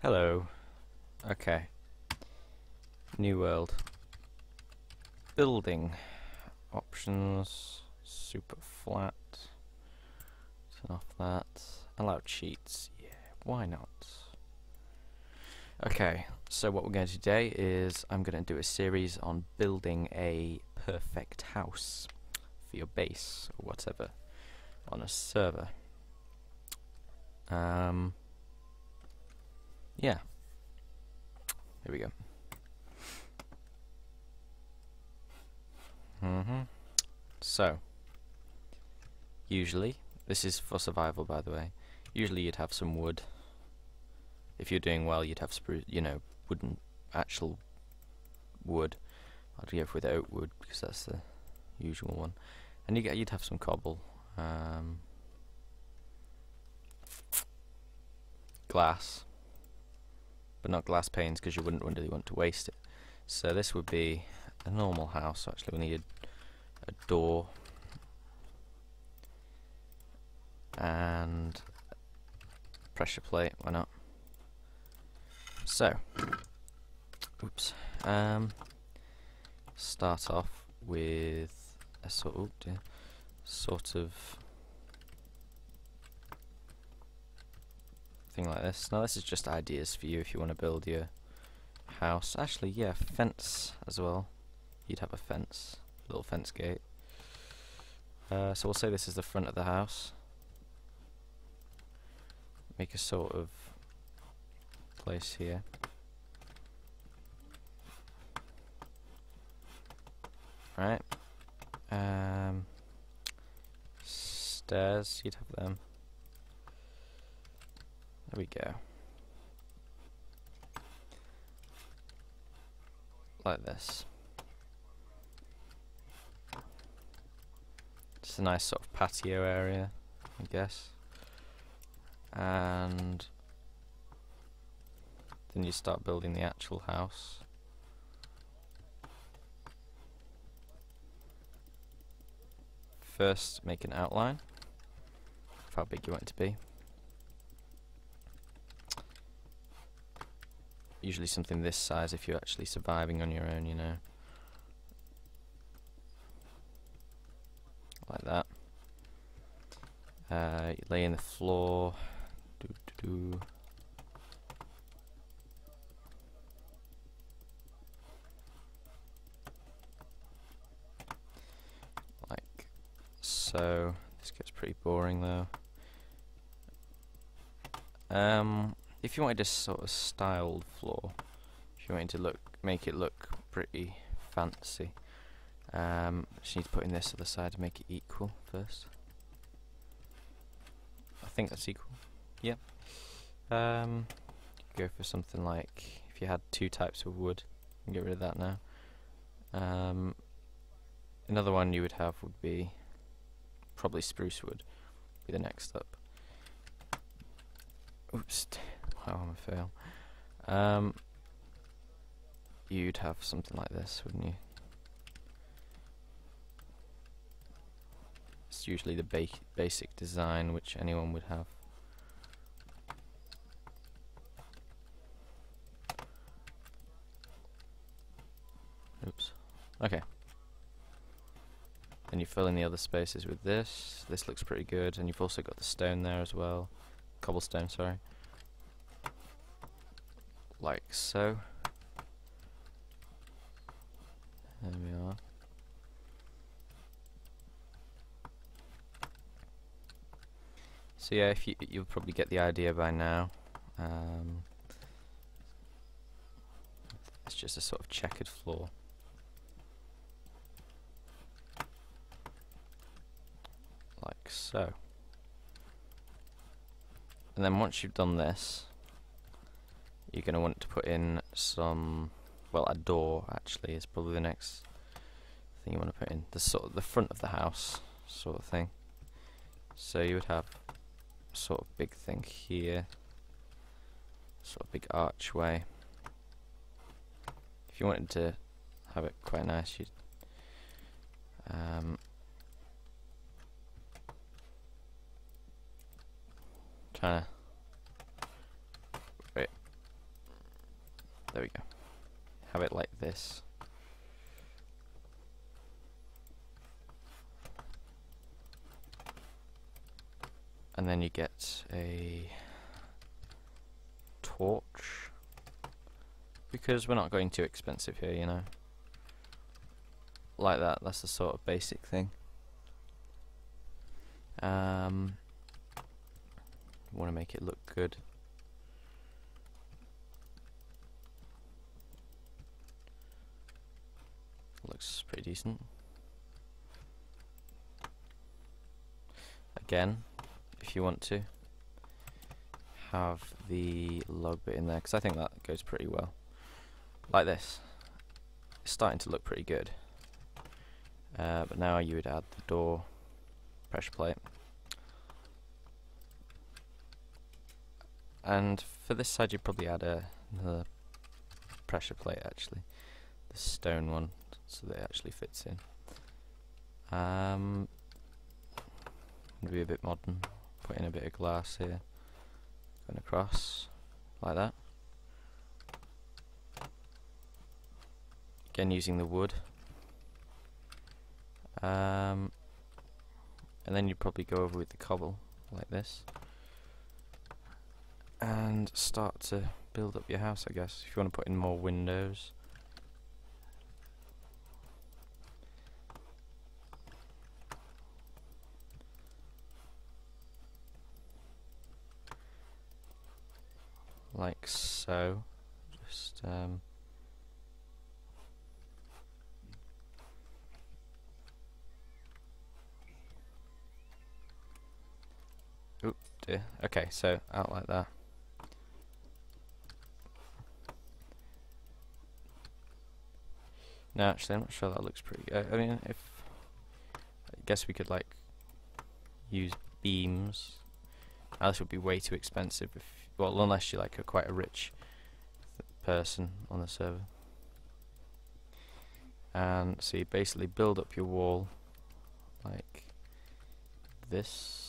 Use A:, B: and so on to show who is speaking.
A: Hello. Okay. New world. Building. Options. Super flat. Turn off that. Allow cheats. Yeah, why not? Okay, so what we're going to do today is I'm going to do a series on building a perfect house for your base or whatever on a server. Yeah. Here we go. So, usually, this is for survival, by the way. Usually, you'd have some wood. If you're doing well, you'd have spruce, wooden, actual wood. I'd go with oak wood because that's the usual one. And you'd have some cobble, glass, but not glass panes because you wouldn't really want to waste it. So this would be a normal house. Actually, we need a door and pressure plate. Why not? So, oops. Start off with a sort of thing like this. Now this is just ideas for you if you want to build your house. Actually, yeah, fence as well. You'd have a fence, little fence gate. So we'll say this is the front of the house. Make a sort of place here. Right. Stairs, you'd have them. There we go. Like this. Just a nice sort of patio area, I guess. And then you start building the actual house. First, make an outline of how big you want it to be. Usually something this size if you're actually surviving on your own, like that. You lay in the floor. Like so. This gets pretty boring though. If you wanted a sort of styled floor, if you wanted to make it look pretty fancy, just need to put in this other side to make it equal first. I think that's equal. Yep. Go for something like if you had two types of wood. You can get rid of that now. Another one you would have would be probably spruce wood. Be the next up. Oops. Wow, I'm a fail. You'd have something like this, wouldn't you? It's usually the basic design which anyone would have. Oops. Okay. Then you fill in the other spaces with this. This looks pretty good, and you've also got the stone there as well. Cobblestone, sorry. Like so. There we are. So yeah, if you'll probably get the idea by now. It's just a sort of checkered floor. Like so. And then once you've done this, you're going to want to put in some, well, a door actually is probably the next thing you want to put in. The front of the house sort of thing. So you would have a sort of big thing here, sort of big archway. If you wanted to have it quite nice, you'd trying to it like this. And then you get a torch, because we're not going too expensive here, you know. Like that, that's the sort of basic thing. Want to make it look good. Looks pretty decent. Again, if you want to have the log bit in there, because I think that goes pretty well. Like this. It's starting to look pretty good. But now you would add the door pressure plate. And for this side you'd probably add another pressure plate, actually. The stone one, so that it actually fits in. Be a bit modern. Put in a bit of glass here. Going across, like that. Again using the wood. And then you'd probably go over with the cobble, like this. And start to build up your house, I guess. If you want to put in more windows. Like so. Just oop dear. Okay, so out like that. No, actually I'm not sure that looks pretty good. I mean, I guess we could like use beams. Now, this would be way too expensive if, well, unless you're like quite a rich person on the server. And so you basically build up your wall like this.